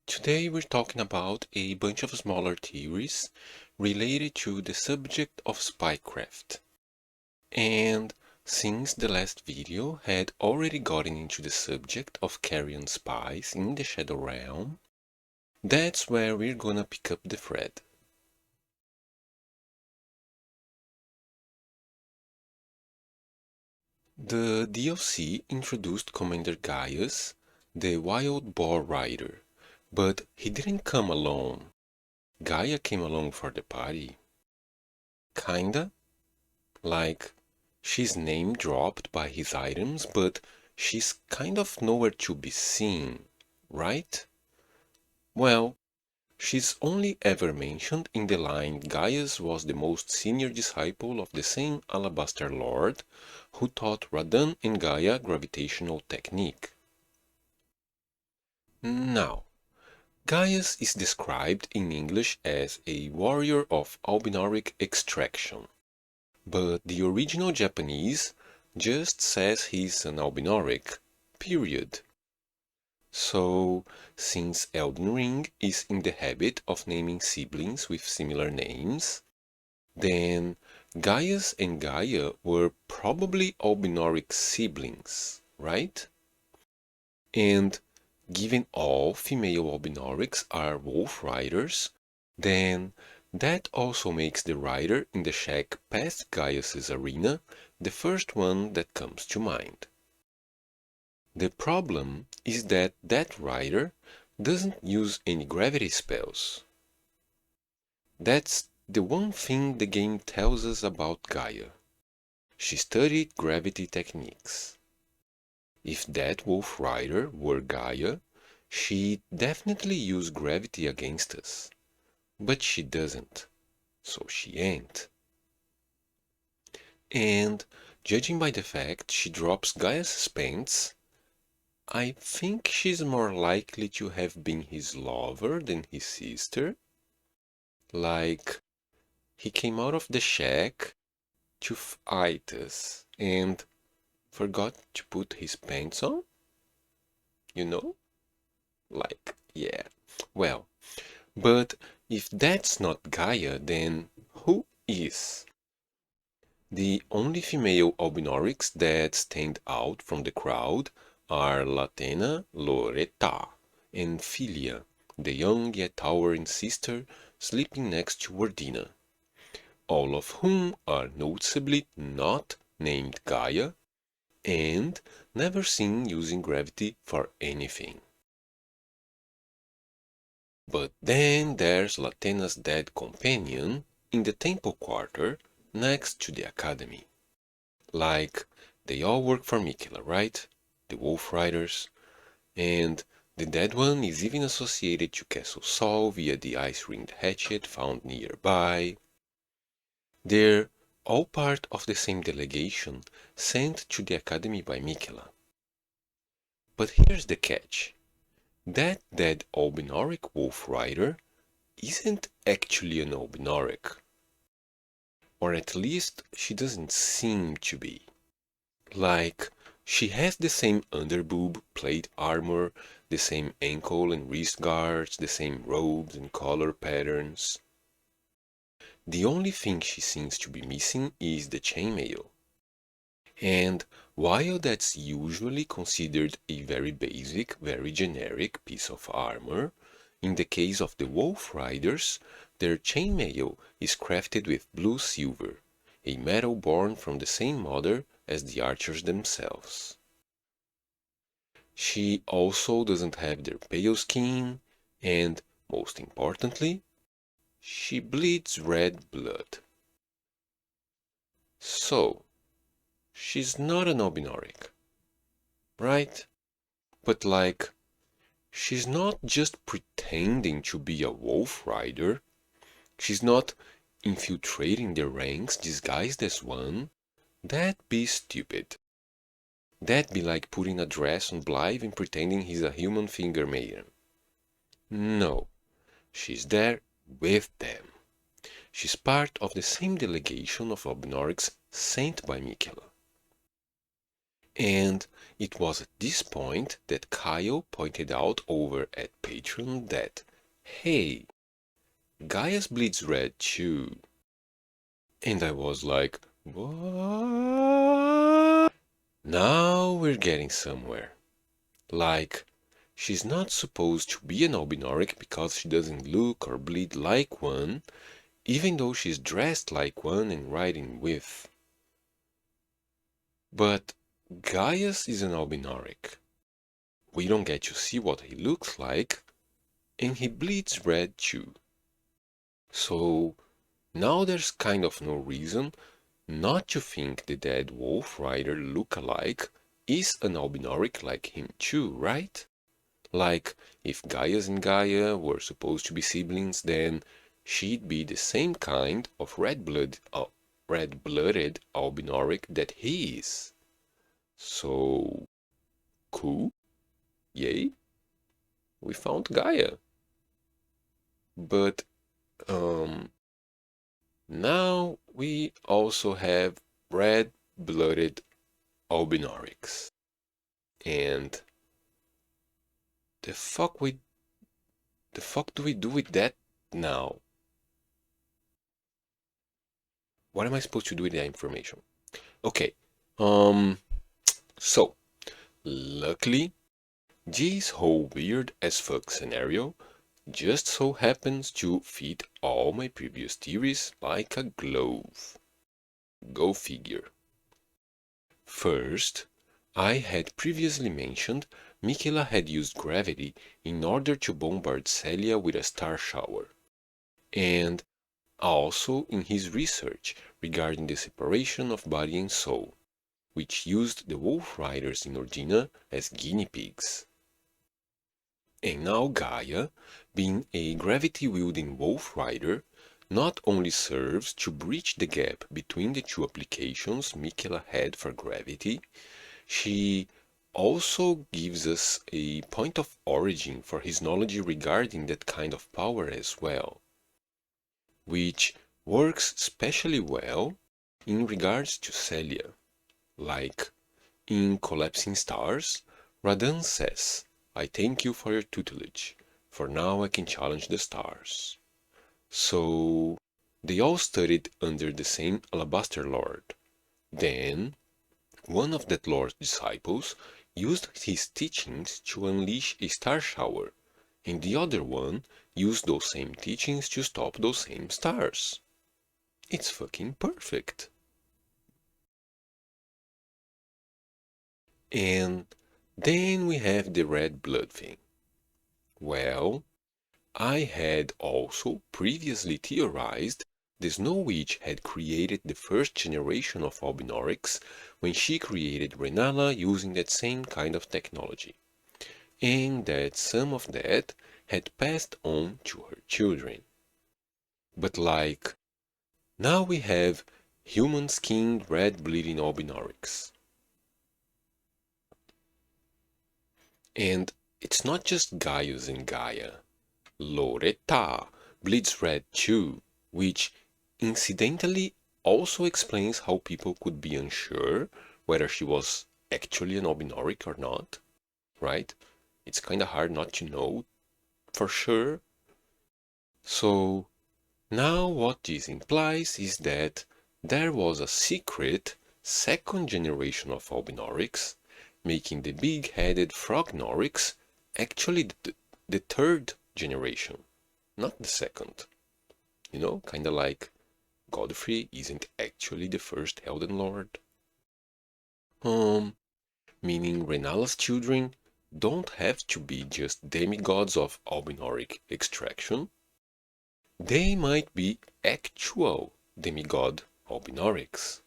Today we're talking about a bunch of smaller theories related to the subject of Spycraft. And since the last video had already gotten into the subject of carrion spies in the Shadow Realm, that's where we're gonna pick up the thread. The DLC introduced Commander Gaius, the Wild Boar Rider, but he didn't come alone. Gaea came along for the party. Kinda. Like, she's name dropped by his items, but she's kind of nowhere to be seen, right? Well, she's only ever mentioned in the line Gaius was the most senior disciple of the same Alabaster Lord who taught Radahn and Gaea gravitational technique. Now, Gaius is described in English as a warrior of Albinauric extraction, but the original Japanese just says he's an Albinauric, period. So, since Elden Ring is in the habit of naming siblings with similar names, then Gaius and Gaea were probably Albinauric siblings, right? And given all female Albinaurics are wolf riders, then that also makes the rider in the shack past Gaius's arena the first one that comes to mind. The problem is that that rider doesn't use any gravity spells. That's the one thing the game tells us about Gaea. She studied gravity techniques. If that wolf rider were Gaea, she'd definitely use gravity against us. But she doesn't, so she ain't. And, judging by the fact she drops Gaia's pants, I think she's more likely to have been his lover than his sister. Like, he came out of the shack to fight us and forgot to put his pants on? You know? Like, yeah. Well, but if that's not Gaea, then who is? The only female Albinaurics that stand out from the crowd are Latenna, Loretta, and Philia, the young yet towering sister sleeping next to Wardina, all of whom are noticeably not named Gaea and never seen using gravity for anything. But then there's Latenna's dead companion in the temple quarter next to the academy. Like, they all work for Miquella, right? The Wolf Riders. And the dead one is even associated to Castle Sol via the ice-ringed hatchet found nearby. They're all part of the same delegation sent to the academy by Miquella. But here's the catch. That dead Albinauric Wolf Rider isn't actually an Albinauric. Or at least she doesn't seem to be. Like, she has the same underboob, plate armor, the same ankle and wrist guards, the same robes and color patterns. The only thing she seems to be missing is the chainmail. And while that's usually considered a very basic, very generic piece of armor, in the case of the Wolf Riders, their chainmail is crafted with blue silver, a metal born from the same mother as the archers themselves. She also doesn't have their pale skin, and, most importantly, she bleeds red blood. So, she's not an Albinauric, right? But like, she's not just pretending to be a wolf rider. She's not infiltrating the ranks disguised as one. That'd be stupid. That'd be like putting a dress on Blaidd and pretending he's a human finger maiden. No, she's there with them. She's part of the same delegation of Albinaurics sent by Miquella. And it was at this point that Kyle pointed out over at Patreon that, hey, Gaia's bleeds red too. And I was like, what? Now we're getting somewhere. Like, she's not supposed to be an Albinauric because she doesn't look or bleed like one, even though she's dressed like one and riding with. But Gaius is an Albinauric. We don't get to see what he looks like, and he bleeds red too. So now there's kind of no reason not to think the dead Wolf Rider look-alike is an Albinauric like him too, right? Like, if Gaius and Gaea were supposed to be siblings, then she'd be the same kind of red-blooded Albinauric that he is. So, cool, yay, we found Gaea. But, now we also have red-blooded Albinaurics. And the fuck do we do with that now? What am I supposed to do with that information? Okay, so luckily, this whole weird as fuck scenario just so happens to fit all my previous theories like a glove. Go figure. First, I had previously mentioned Miquella had used gravity in order to bombard Celia with a star shower, and also in his research regarding the separation of body and soul, which used the Wolf Riders in Ordina as guinea pigs. And now Gaea, being a gravity-wielding Wolf Rider, not only serves to bridge the gap between the two applications Miquella had for gravity, she also gives us a point of origin for his knowledge regarding that kind of power as well, which works especially well in regards to Celia. Like, in Collapsing Stars, Radan says, I thank you for your tutelage, for now I can challenge the stars. So, they all studied under the same Alabaster Lord. Then, one of that Lord's disciples used his teachings to unleash a star shower, and the other one used those same teachings to stop those same stars. It's fucking perfect. And then we have the red blood thing. Well, I had also previously theorized the Snow Witch had created the first generation of Albinaurics when she created Rennala using that same kind of technology, and that some of that had passed on to her children. But like, now we have human-skinned red bleeding Albinaurics. And it's not just Gaius and Gaea. Loretta bleeds red too, which incidentally also explains how people could be unsure whether she was actually an Albinauric or not, right? It's kinda hard not to know for sure. So now what this implies is that there was a secret second generation of Albinaurics, making the big-headed Frognaurics actually the third generation, not the second. You know, kinda like Godfrey isn't actually the first Elden Lord. Meaning Rennala's children don't have to be just demigods of Albinauric extraction. They might be actual demigod Albinaurics,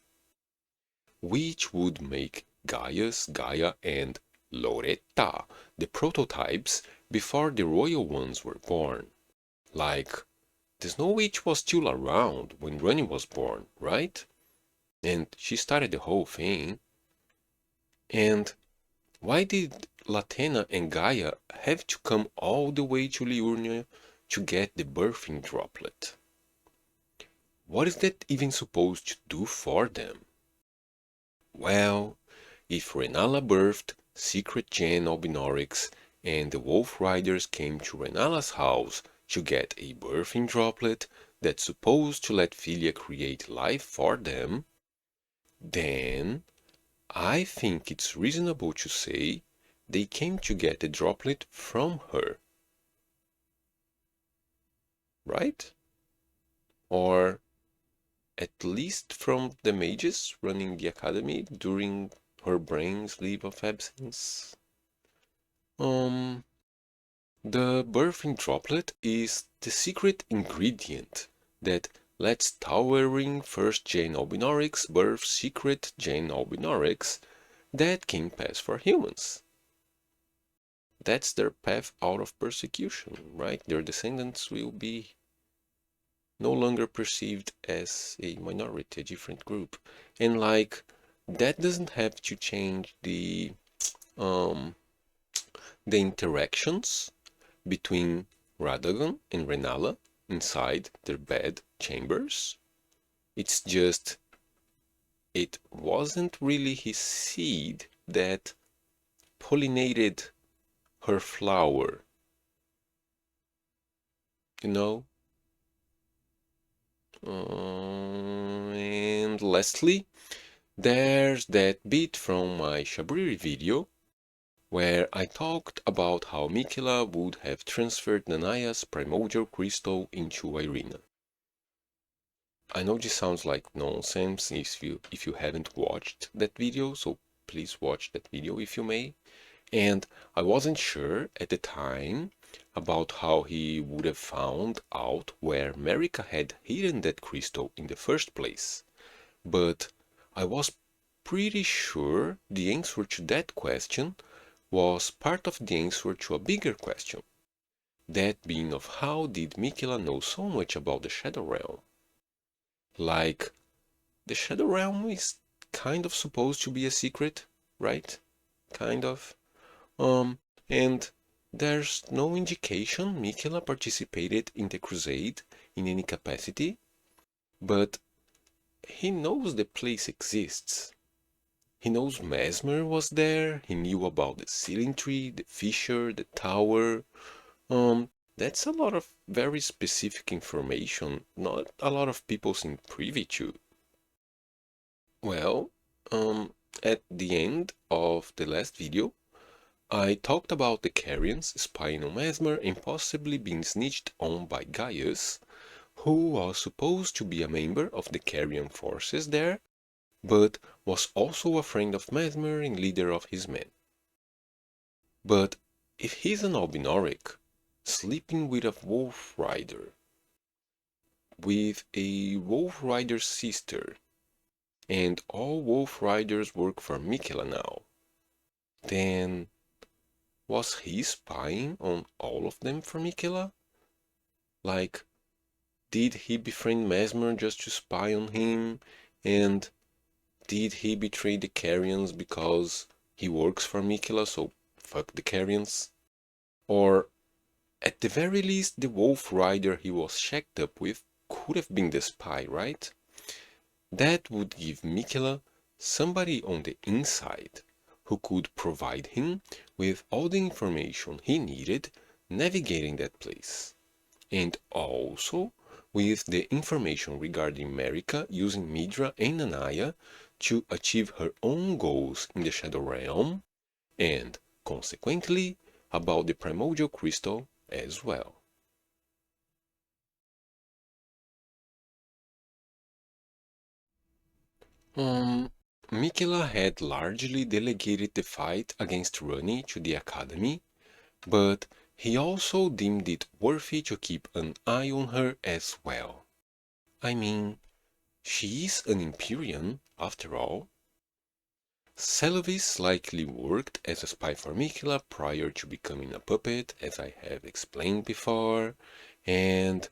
which would make Gaius, Gaea, and Loretta the prototypes before the royal ones were born. Like, the Snow Witch was still around when Ranni was born, right? And she started the whole thing. And why did Latenna and Gaea have to come all the way to Liurnia to get the birthing droplet? What is that even supposed to do for them? Well, if Rennala birthed secret gen Albinaurics and the Wolf Riders came to Rennala's house to get a birthing droplet that's supposed to let Philia create life for them, then I think it's reasonable to say they came to get the droplet from her. Right? Or at least from the mages running the academy during her brain's leave of absence. The birthing droplet is the secret ingredient that lets towering first-gen Albinaurics birth secret-gen Albinaurics that can pass for humans. That's their path out of persecution, right? Their descendants will be no longer perceived as a minority, a different group. And like, that doesn't have to change the interactions between Radagon and Rennala inside their bed chambers. It's just, it wasn't really his seed that pollinated her flower. You know? And lastly, there's that bit from my Shabriri video where I talked about how Miquella would have transferred Nanaya's primordial crystal into Irina. I know this sounds like nonsense if you haven't watched that video, so please watch that video if you may. And I wasn't sure at the time about how he would have found out where Marika had hidden that crystal in the first place. But I was pretty sure the answer to that question was part of the answer to a bigger question. That being of how did Miquella know so much about the Shadow Realm? Like, the Shadow Realm is kind of supposed to be a secret, right? Kind of. And there's no indication Miquella participated in the crusade in any capacity, but he knows the place exists. He knows Mesmer was there, he knew about the sealing tree, the fissure, the tower. That's a lot of very specific information not a lot of people seem privy to. Well, at the end of the last video, I talked about the Carians spying on Mesmer and possibly being snitched on by Gaius, who was supposed to be a member of the Carian forces there, but was also a friend of Mesmer and leader of his men. But if he's an Albinauric, sleeping with a wolf rider, with a wolf rider's sister, and all wolf riders work for Miquella now, then was he spying on all of them for Miquella? Like, did he befriend Mesmer just to spy on him? And did he betray the Carians because he works for Miquella, so fuck the Carians? Or, at the very least, the Wolf Rider he was shacked up with could have been the spy, right? That would give Miquella somebody on the inside who could provide him with all the information he needed navigating that place, and also with the information regarding Marika using Midra and Nanaya to achieve her own goals in the Shadow Realm, and, consequently, about the primordial crystal as well. Miquella had largely delegated the fight against Ranni to the Academy, but he also deemed it worthy to keep an eye on her as well. I mean, she is an Empyrean, after all. Seluvis likely worked as a spy for Miquella prior to becoming a puppet, as I have explained before, and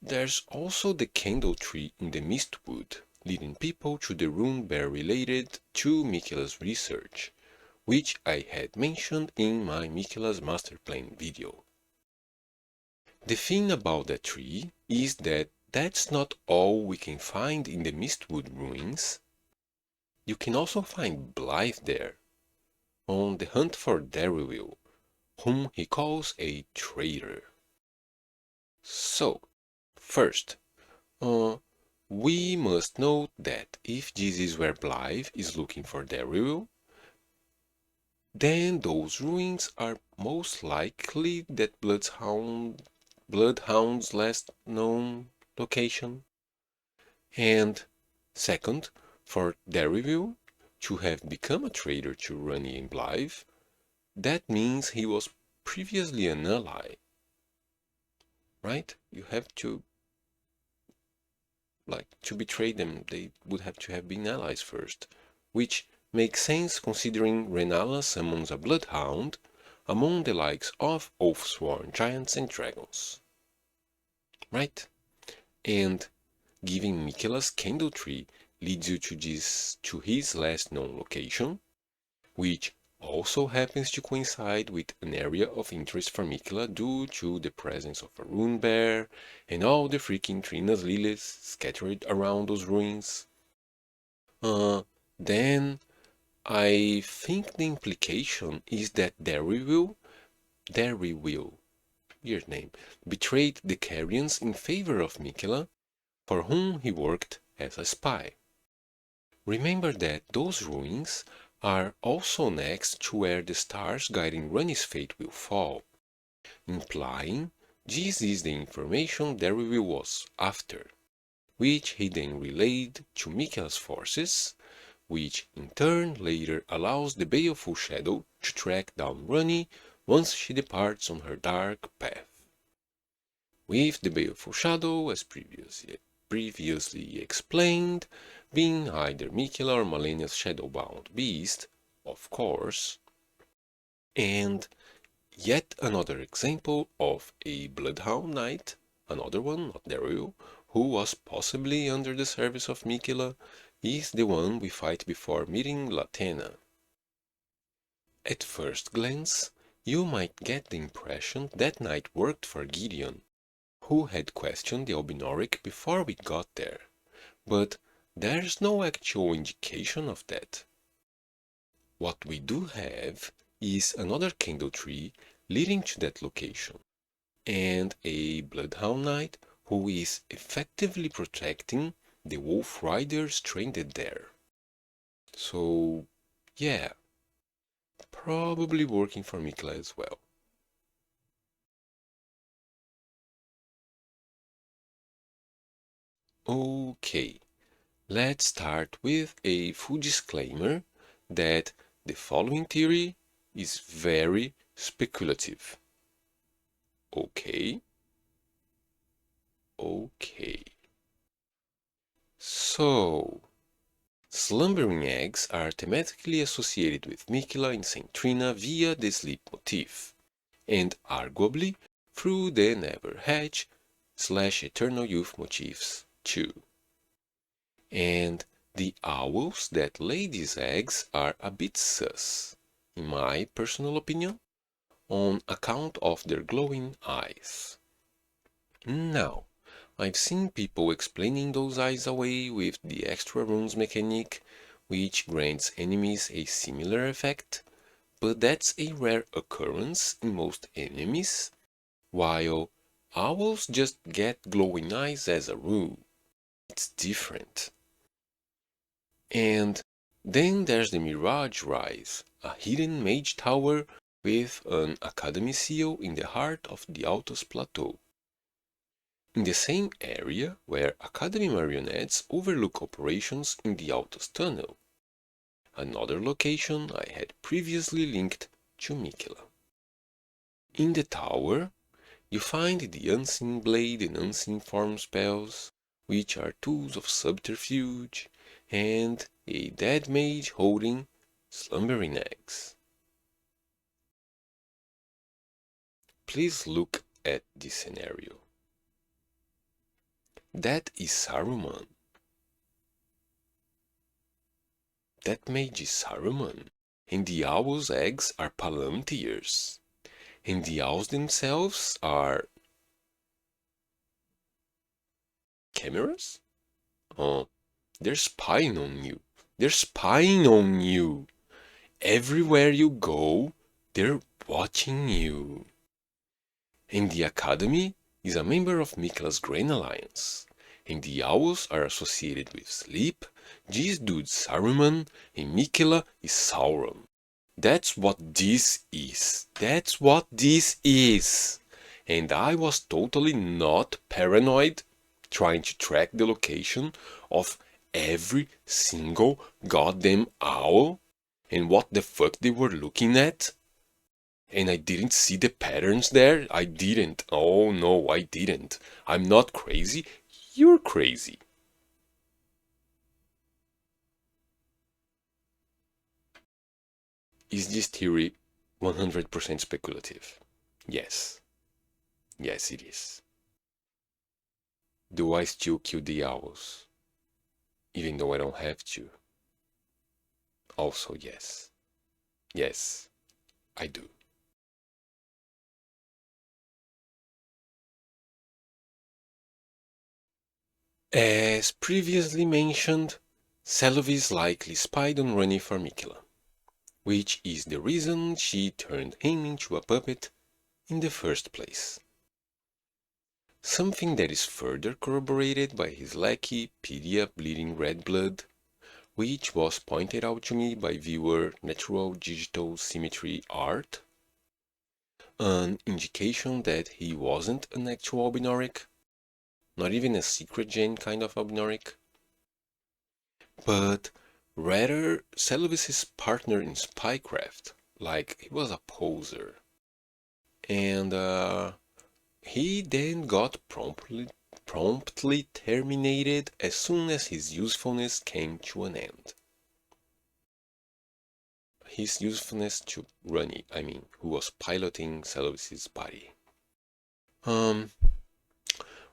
there's also the candle tree in the Mistwood, leading people to the rune bear related to Miquella's research, which I had mentioned in my Miquella's master plan video. The thing about that tree is that that's not all we can find in the Mistwood ruins. You can also find Blaidd there, on the hunt for Darriwil, whom he calls a traitor. So, first, we must note that if this is where Blaidd is looking for Darriwil, then those ruins are most likely that Bloodhound's last known location. And second, for Darriwil to have become a traitor to Ranni and Blaidd, that means he was previously an ally, right? You have to, to betray them, they would have to have been allies first, which makes sense considering Rennala summons a Bloodhound among the likes of Oathsworn giants and dragons, right? And giving Miquella's candle tree leads you to his last known location, which also happens to coincide with an area of interest for Miquella due to the presence of a rune bear and all the freaking Trina's lilies scattered around those ruins. Then I think the implication is that Darriwil, weird name, betrayed the Carians in favor of Miquella, for whom he worked as a spy. Remember that those ruins are also next to where the stars guiding Ranni's fate will fall, implying this is the information Darriwil was after, which he then relayed to Miquella's forces, which in turn later allows the baleful shadow to track down Ranni once she departs on her dark path. With the baleful shadow, as previously explained, being either Miquella or Malenia's shadowbound beast, of course, and yet another example of a Bloodhound knight, another one, not Darriwil, who was possibly under the service of Miquella, is the one we fight before meeting Latenna. At first glance, you might get the impression that knight worked for Gideon, who had questioned the Albinauric before we got there, but there's no actual indication of that. What we do have is another candle tree leading to that location, and a Bloodhound knight who is effectively protecting the wolf riders trained there. So, yeah, probably working for Miquella as well. Okay, let's start with a full disclaimer that the following theory is very speculative. Okay? Okay. So, slumbering eggs are thematically associated with Miquella and Saint Trina via the sleep motif, and arguably through the never hatch/eternal youth motifs too. And the owls that lay these eggs are a bit sus, in my personal opinion, on account of their glowing eyes. Now, I've seen people explaining those eyes away with the extra runes mechanic, which grants enemies a similar effect, but that's a rare occurrence in most enemies, while owls just get glowing eyes as a rule. It's different. And then there's the Mirage Rise, a hidden mage tower with an academy seal in the heart of the Altos Plateau, in the same area where academy marionettes overlook operations in the Altos Tunnel, another location I had previously linked to Miquella. In the tower, you find the Unseen Blade and Unseen Form spells, which are tools of subterfuge, and a dead mage holding slumbering eggs. Please look at this scenario. That is Saruman. That mage is Saruman, and the owl's eggs are Palantirs, and the owls themselves are cameras? Oh, they're spying on you. They're spying on you. Everywhere you go, they're watching you. And the Academy is a member of Miquella's Grand Alliance. And the owls are associated with sleep, this dude's Saruman, and Miquella is Sauron. That's what this is. That's what this is. And I was totally not paranoid trying to track the location of every single goddamn owl and what the fuck they were looking at. And I didn't see the patterns there. I didn't. Oh no, I didn't. I'm not crazy. You're crazy. Is this theory 100% speculative? Yes. Yes, it is. Do I still kill the owls? Even though I don't have to? Also, yes. Yes, I do. As previously mentioned, Seluvis likely spied on Ranni for Miquella, which is the reason she turned him into a puppet in the first place. Something that is further corroborated by his lackey Pedia bleeding red blood, which was pointed out to me by viewer Natural Digital Symmetry Art, an indication that he wasn't an actual Albinauric, not even a secret gen kind of Albinauric, but rather Seluvis' partner in Spycraft, like he was a poser. And he then got promptly terminated as soon as his usefulness came to an end. His usefulness to Ranni, I mean, who was piloting Seluvis' body.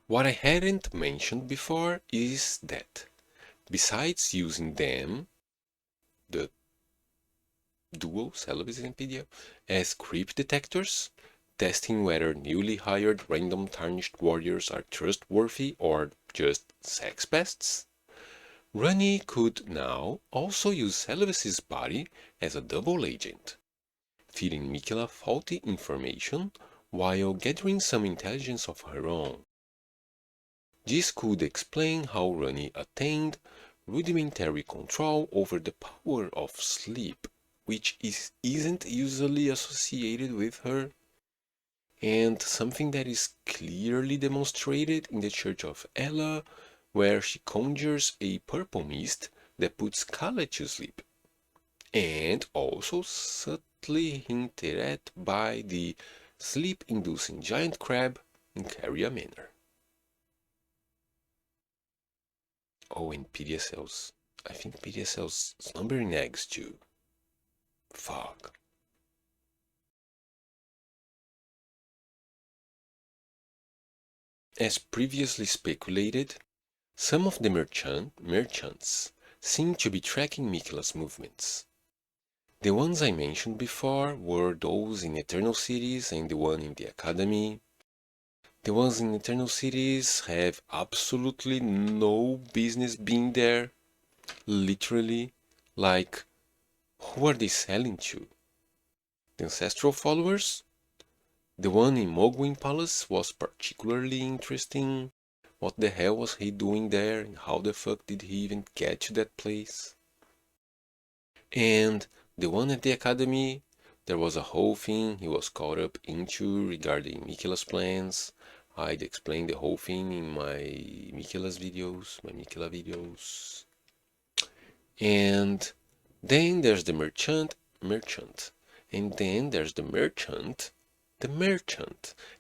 What I hadn't mentioned before is that, besides using them, the duo Seluvis and Pedia, as creep detectors, testing whether newly hired random tarnished warriors are trustworthy or just sex pests, Ranni could now also use Seluvis' body as a double agent, feeding Miquella faulty information while gathering some intelligence of her own. This could explain how Ranni attained rudimentary control over the power of sleep, which isn't usually associated with her, and something that is clearly demonstrated in the Church of Ella, where she conjures a purple mist that puts Kalé to sleep, and also subtly hinted at by the sleep-inducing giant crab in Caria Manor. Oh, and PDSLs. I think PDSL's slumbering eggs too. Fuck. As previously speculated, some of the merchants seem to be tracking Miquella's movements. The ones I mentioned before were those in Eternal Cities and the one in the Academy. The ones in Eternal Cities have absolutely no business being there. Literally. Like, who are they selling to? The ancestral followers? The one in Mohgwyn Palace was particularly interesting. What the hell was he doing there, and how the fuck did he even get to that place? And the one at the Academy, there was a whole thing he was caught up into regarding Miquella's plans. I'd explained the whole thing in my Miquella videos. And then there's the merchant, and then there's the merchant,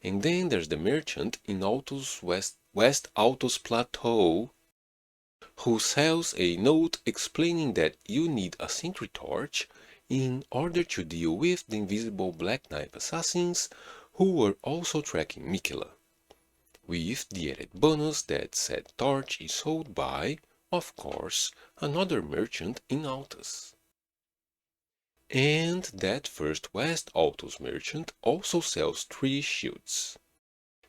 and then there's the merchant in Altus West Altus Plateau, who sells a note explaining that you need a sentry torch in order to deal with the invisible Black Knife assassins who were also tracking Miquella, with the added bonus that said torch is sold by, of course, another merchant in Altus. And that first West Altus merchant also sells 3 shields.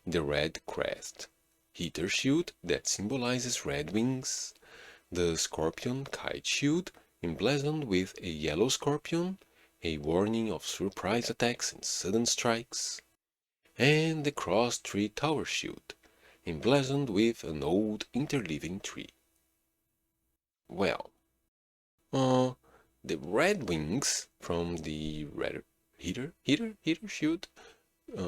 The Red Crest, Heater Shield that symbolizes red wings, the Scorpion Kite Shield emblazoned with a yellow scorpion, a warning of surprise attacks and sudden strikes, and the cross-tree tower shield, emblazoned with an old interleaving tree. Well, the red wings from the heater shield,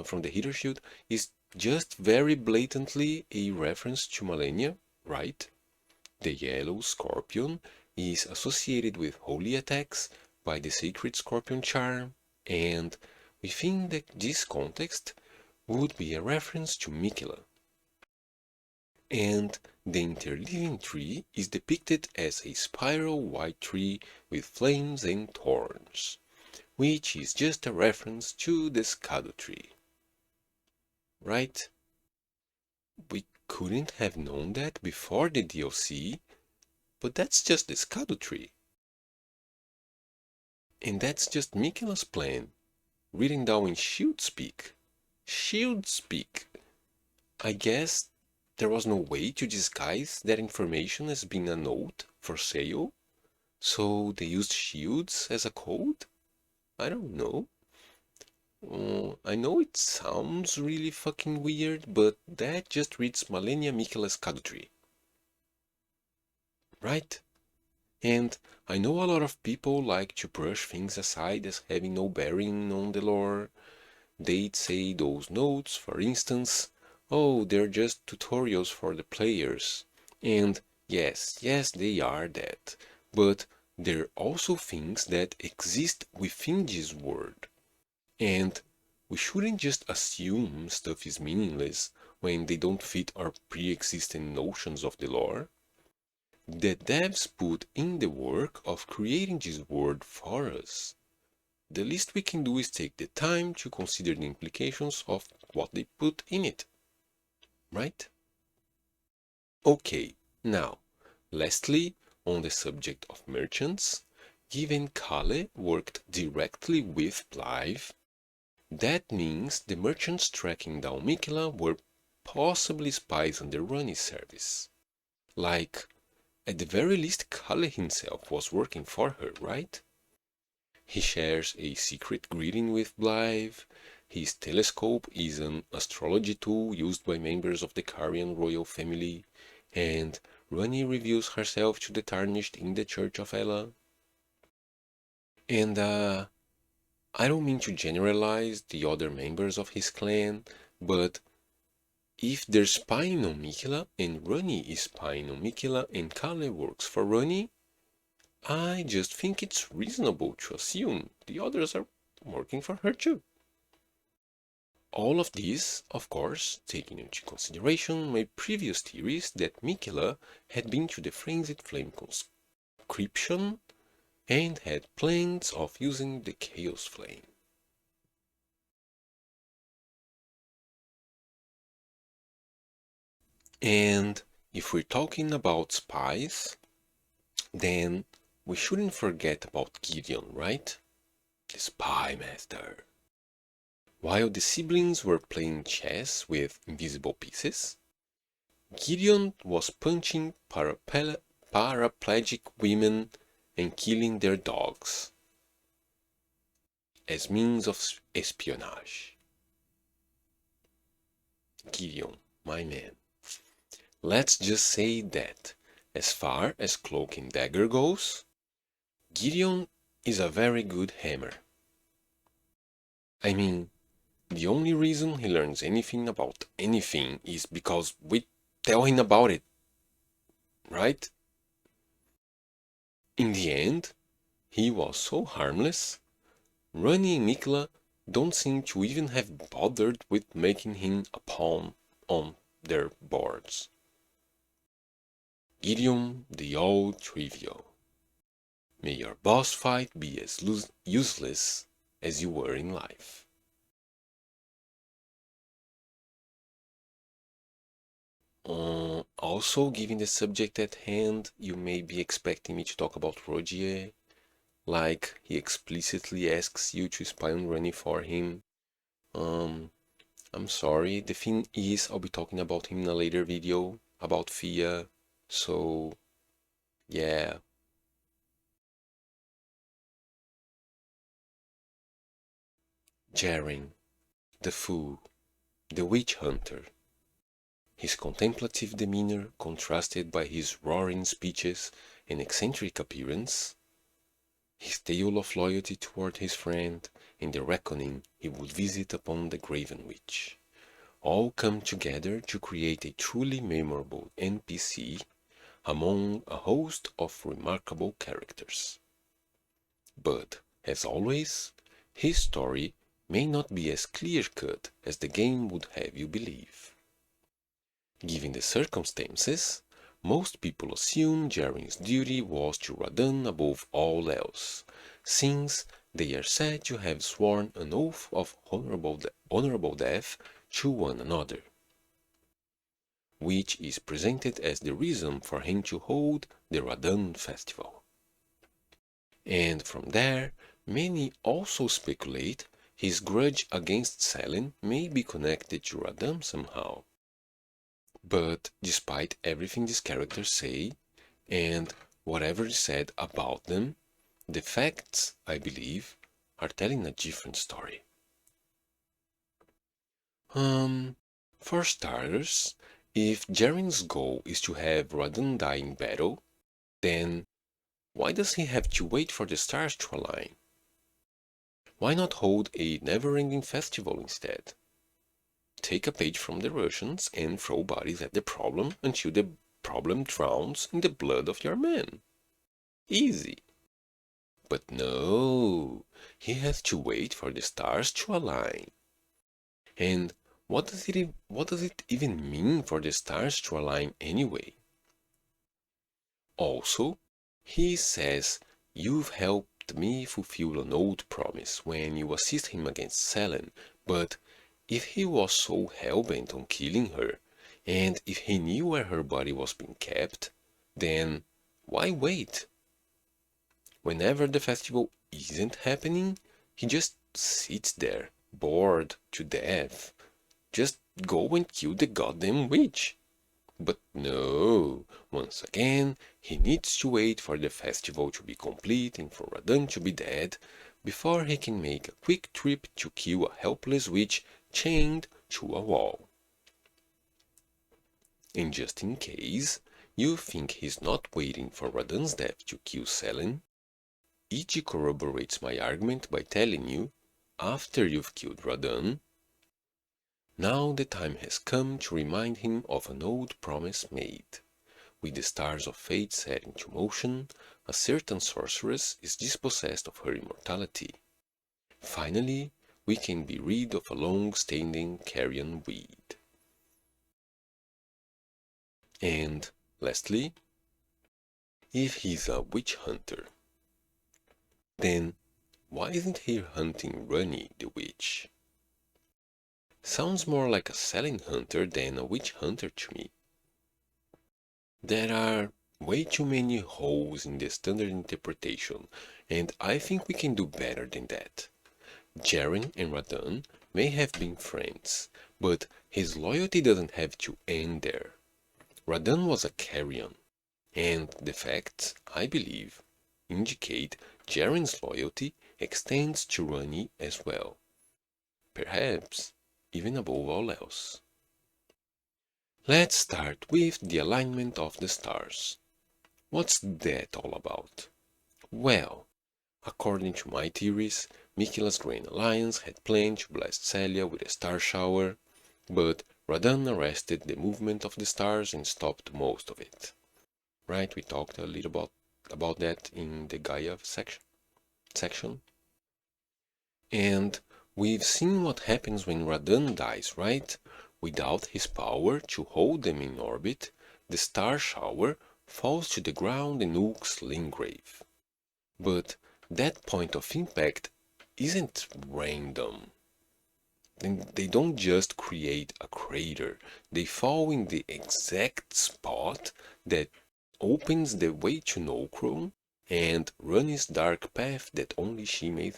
from the heater shield is just very blatantly a reference to Malenia, right? The yellow scorpion is associated with holy attacks by the sacred scorpion charm, and within this context would be a reference to Miquella. And the interleaving tree is depicted as a spiral white tree with flames and thorns, which is just a reference to the Scado tree. Right? We couldn't have known that before the DLC, but that's just the Scado tree. And that's just Miquella's plan, written down in shield speak. Shield speak. I guess there was no way to disguise that information as being a note for sale, so they used shields as a code? I don't know. I know it sounds really fucking weird, but that just reads Malenia Miquella's tree. Right? And I know a lot of people like to brush things aside as having no bearing on the lore. They'd say those notes, for instance, oh, they're just tutorials for the players. And yes, they are that. But they're also things that exist within this world. And we shouldn't just assume stuff is meaningless when they don't fit our pre-existing notions of the lore. The devs put in the work of creating this world for us. The least we can do is take the time to consider the implications of what they put in it. Right? Okay, now, lastly, on the subject of merchants, given Kalé worked directly with Blaidd, that means the merchants tracking down Miquella were possibly spies under Ranni's service. Like, at the very least, Kalé himself was working for her, right? He shares a secret greeting with Blaidd. His telescope is an astrology tool used by members of the Carian royal family, and Ranni reveals herself to the Tarnished in the Church of Ella. And I don't mean to generalize the other members of his clan, but if they're spying on Miquella and Ranni is spying on Miquella and Kalé works for Ranni, I just think it's reasonable to assume the others are working for her too. All of this, of course, taking into consideration my previous theories that Miquella had been to the Frenzied Flame conscription and had plans of using the Chaos Flame. And if we're talking about spies, then we shouldn't forget about Gideon, right? The spy master. While the siblings were playing chess with invisible pieces, Gideon was punching paraplegic women and killing their dogs as means of espionage. Gideon, my man. Let's just say that, as far as Cloak and Dagger goes, Gideon is a very good hammer. I mean, the only reason he learns anything about anything is because we tell him about it, right? In the end, he was so harmless, Ranni and Miquella don't seem to even have bothered with making him a pawn on their boards. Gideon the All Trivial. May your boss fight be as useless as you were in life. Also, given the subject at hand, you may be expecting me to talk about Rogier, like he explicitly asks you to spy on Ranni for him. I'm sorry, the thing is I'll be talking about him in a later video, about Fia, so yeah. Jerren, the fool, the witch hunter. His contemplative demeanor contrasted by his roaring speeches and eccentric appearance, his tale of loyalty toward his friend, and the reckoning he would visit upon the graven witch, all come together to create a truly memorable NPC among a host of remarkable characters. But, as always, his story may not be as clear-cut as the game would have you believe. Given the circumstances, most people assume Jerren's duty was to Radahn above all else, since they are said to have sworn an oath of honorable death to one another, which is presented as the reason for him to hold the Radahn festival. And from there, many also speculate his grudge against Selene may be connected to Radahn somehow. But despite everything these characters say, and whatever is said about them, the facts, I believe, are telling a different story. For starters, if Jerren's goal is to have Radahn die in battle, then why does he have to wait for the stars to align? Why not hold a never-ending festival instead? Take a page from the Russians and throw bodies at the problem until the problem drowns in the blood of your men. Easy. But no, he has to wait for the stars to align. And what does it even mean for the stars to align anyway? Also, he says, "You've helped me fulfill an old promise when you assist him against Selene, but if he was so hell-bent on killing her, and if he knew where her body was being kept, then why wait? Whenever the festival isn't happening, he just sits there, bored to death. Just go and kill the goddamn witch." But no, once again, he needs to wait for the festival to be complete and for Radahn to be dead before he can make a quick trip to kill a helpless witch chained to a wall. And just in case you think he's not waiting for Radahn's death to kill Selene, Iji corroborates my argument by telling you, after you've killed Radahn, now the time has come to remind him of an old promise made. With the stars of fate set into motion, a certain sorceress is dispossessed of her immortality. Finally, we can be rid of a long-standing carrion weed. And, lastly, if he's a witch hunter, then why isn't he hunting Ranni the witch? Sounds more like a Selene hunter than a witch hunter to me. There are way too many holes in the standard interpretation, and I think we can do better than that. Jerren and Radahn may have been friends, but his loyalty doesn't have to end there. Radahn was a carrion, and the facts, I believe, indicate Jerren's loyalty extends to Ranni as well. Perhaps even above all else. Let's start with the alignment of the stars. What's that all about? Well, according to my theories, Miquella's Grand Alliance had planned to blast Celia with a star shower, but Radahn arrested the movement of the stars and stopped most of it. Right, we talked a little about that in the Gaea section. And we've seen what happens when Radahn dies, right? Without his power to hold them in orbit, the star shower falls to the ground in Nook's Lingrave. But that point of impact isn't random. They don't just create a crater, they fall in the exact spot that opens the way to Nokron and Ranni's dark path that only she may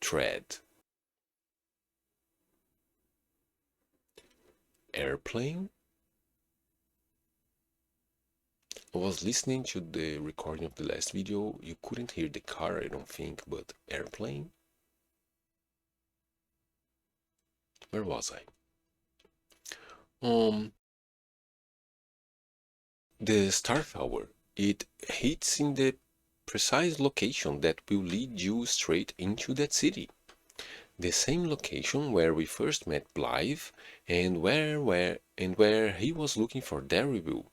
tread. Airplane? I was listening to the recording of the last video. You couldn't hear the car, I don't think, but airplane? Where was I? The Starflower. It hits in the precise location that will lead you straight into that city. The same location where we first met Blaidd and where he was looking for Darriwil,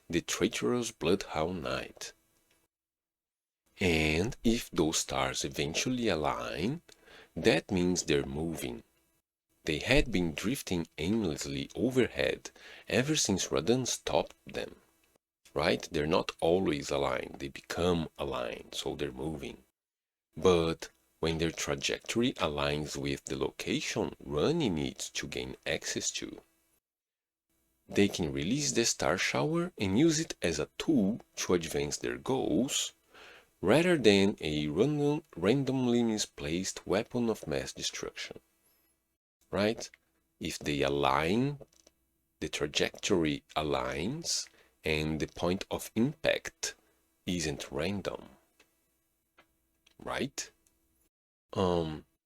the traitorous Bloodhound Knight. And if those stars eventually align, that means they're moving. They had been drifting aimlessly overhead ever since Radan stopped them. Right? They're not always aligned, they become aligned, so they're moving. But when their trajectory aligns with the location Ranni needs to gain access to, they can release the star shower and use it as a tool to advance their goals, rather than a randomly misplaced weapon of mass destruction. Right? If they align, the trajectory aligns, and the point of impact isn't random. Right?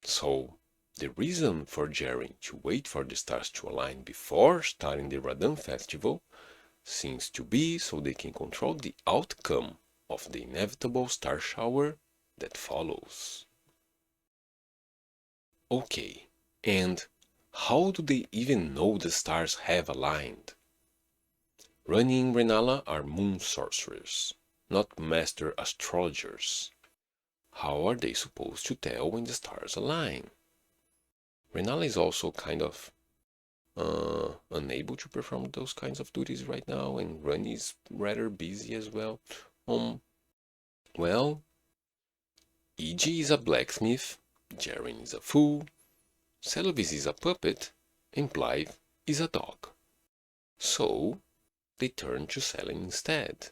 So the reason for Jerren to wait for the stars to align before starting the Radan festival seems to be so they can control the outcome of the inevitable star shower that follows. Okay, and how do they even know the stars have aligned? Ranni and Rennala are moon sorcerers, not master astrologers. How are they supposed to tell when the stars align? Rennala is also kind of unable to perform those kinds of duties right now, and Ranni is rather busy as well. Well, E.G. is a blacksmith, Jerren is a fool, Seluvis is a puppet, and Blaidd is a dog. So, they turn to Selene instead.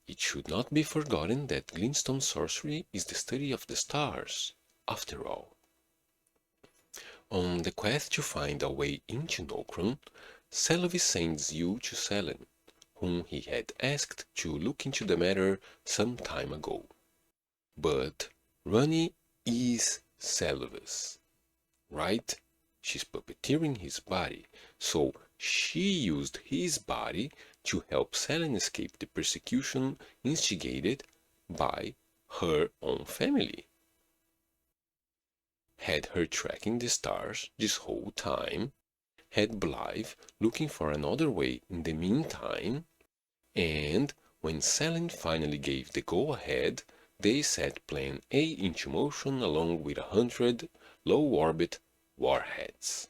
It should not be forgotten that glintstone sorcery is the study of the stars, after all. On the quest to find a way into Nokron, Seluvis sends you to Selene, whom he had asked to look into the matter some time ago. But Ranni is Seluvis, right? She's puppeteering his body, so she used his body to help Selene escape the persecution instigated by her own family. Had her tracking the stars this whole time, had Blaidd looking for another way in the meantime, and when Selene finally gave the go-ahead, they set Plan A into motion along with 100 low-orbit warheads.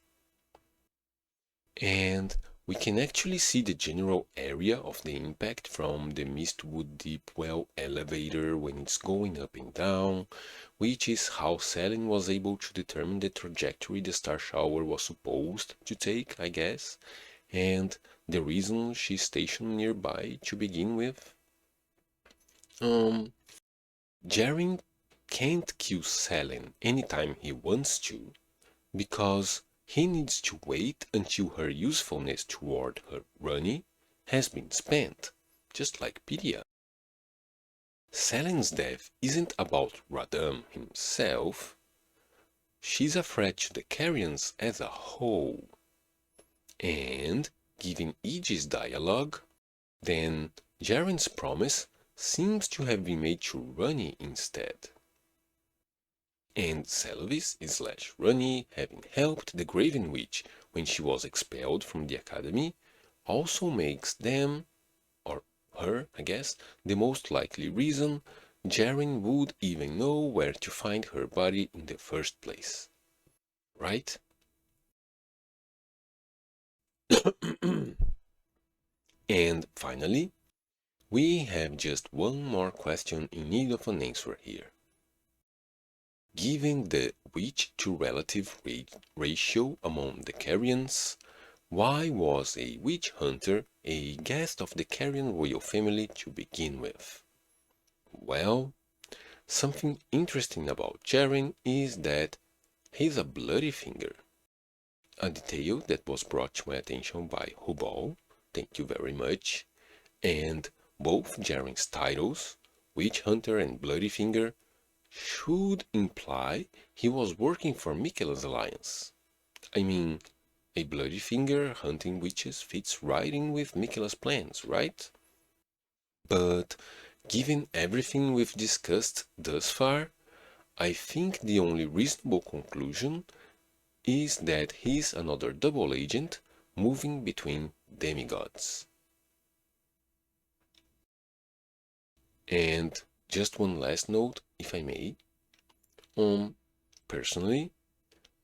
And we can actually see the general area of the impact from the Mistwood Deepwell elevator when it's going up and down, which is how Selene was able to determine the trajectory the star shower was supposed to take, I guess, and the reason she's stationed nearby to begin with. Jerren can't kill Selene anytime he wants to, because he needs to wait until her usefulness toward her Ranni has been spent, just like Pedia. Selene's death isn't about Radan himself. She's a threat to the Carians as a whole. And, given E.G.'s dialogue, then Jerren's promise seems to have been made to Ranni instead. And Seluvis / Ranni, having helped the Graven Witch when she was expelled from the academy, also makes them, or her, I guess, the most likely reason Jerren would even know where to find her body in the first place. Right? And finally, we have just one more question in need of an answer here. Given the witch to relative ratio among the Carians, why was a witch hunter a guest of the Carian royal family to begin with? Well, something interesting about Jerren is that he's a bloody finger. A detail that was brought to my attention by Hubal, thank you very much, and both Jerren's titles, Witch Hunter and Bloody Finger, should imply he was working for Miquella's alliance. I mean, a bloody finger hunting witches fits right in with Miquella's plans, right? But given everything we've discussed thus far, I think the only reasonable conclusion is that he's another double agent moving between demigods. And just one last note, if I may. Personally,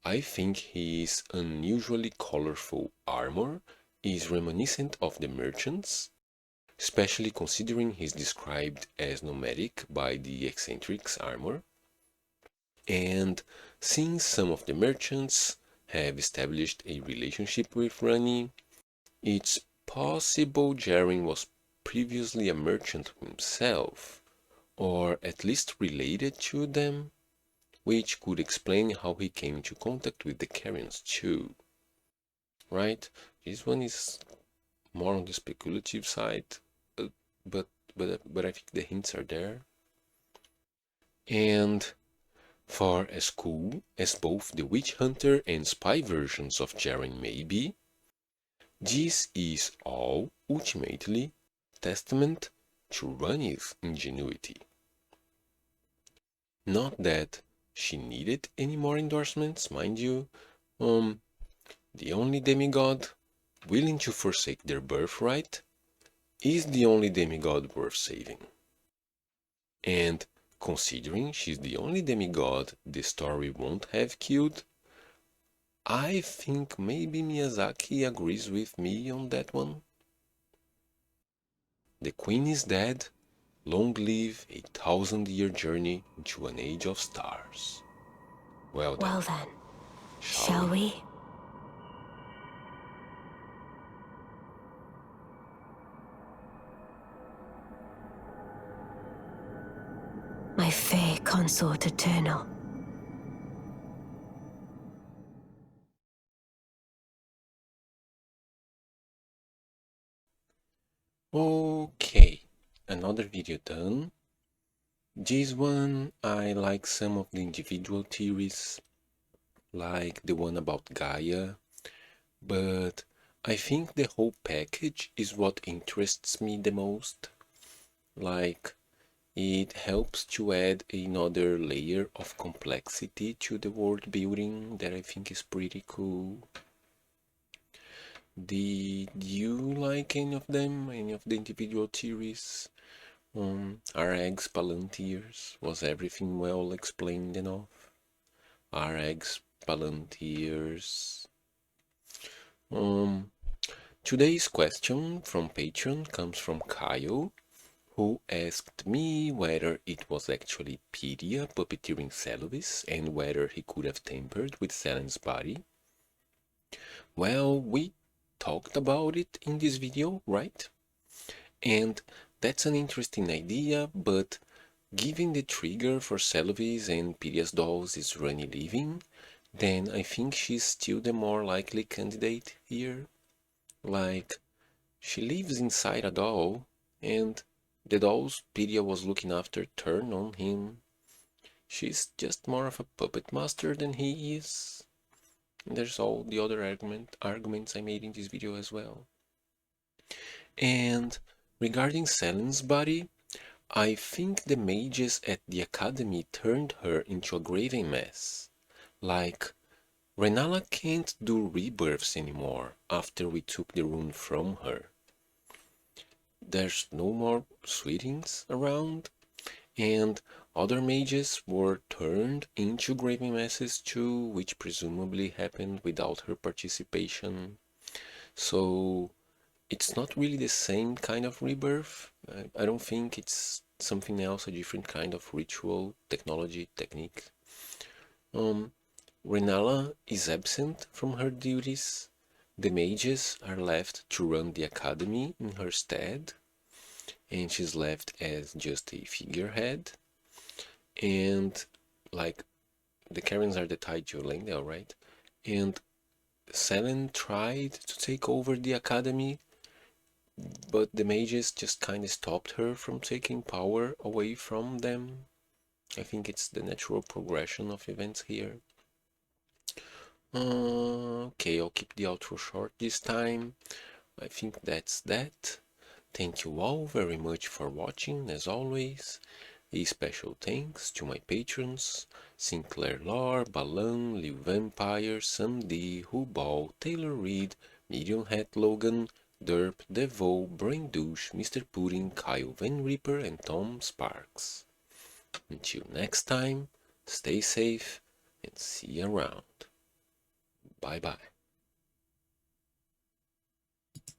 I think his unusually colorful armor is reminiscent of the merchants, especially considering he's described as nomadic by the eccentric's armor. And since some of the merchants have established a relationship with Ranni, it's possible Jerren was previously a merchant himself, or at least related to them, which could explain how he came into contact with the Carrions too. Right? This one is more on the speculative side, but I think the hints are there. And for as cool as both the witch hunter and spy versions of Jerren may be, this is all ultimately testament to Ranni's ingenuity. Not that she needed any more endorsements, mind you. The only demigod willing to forsake their birthright is the only demigod worth saving. And considering she's the only demigod the story won't have killed, I think maybe Miyazaki agrees with me on that one. The queen is dead. Long live a 1,000-year journey into an age of stars. Well then, shall we? My fair consort eternal. Okay, another video done. This one, I like some of the individual theories, like the one about Gaea, but I think the whole package is what interests me the most. Like, it helps to add another layer of complexity to the world building that I think is pretty cool. Did you like any of them? Any of the individual theories? Are eggs Palantirs? Was everything well explained enough? Are eggs Palantirs? Today's question from Patreon comes from Kyle, who asked me whether it was actually Pyria puppeteering Seluvis and whether he could have tampered with Selen's body. Well, we talked about it in this video, right? And that's an interesting idea, but given the trigger for Seluvis and Pyria's dolls is Ranni leaving, then I think she's still the more likely candidate here. Like, she lives inside a doll, and the dolls Pyria was looking after turn on him. She's just more of a puppet master than he is. And there's all the other arguments I made in this video as well. And regarding Selen's body, I think the mages at the academy turned her into a graven mess. Like, Rennala can't do rebirths anymore after we took the rune from her. There's no more sweetings around, and other mages were turned into graven masses too, which presumably happened without her participation. So it's not really the same kind of rebirth. I don't think it's something else, a different kind of ritual, technology, technique. Rennala is absent from her duties. The mages are left to run the academy in her stead, and she's left as just a figurehead. And like, the Karens are the tied to Lengdale, right? And Selen tried to take over the academy, but the mages just kind of stopped her from taking power away from them. I think it's the natural progression of events here. Okay, I'll keep the outro short this time. I think that's that. Thank you all very much for watching, as always. A special thanks to my patrons, Sinclair Lore, Balan, Liu Vampire, Sam D, Hubal, Taylor Reed, Medium Hat Logan, Derp, Devo, Brain Douche, Mr. Pudding, Kyle Van Reaper, and Tom Sparks. Until next time, stay safe and see you around. Bye bye.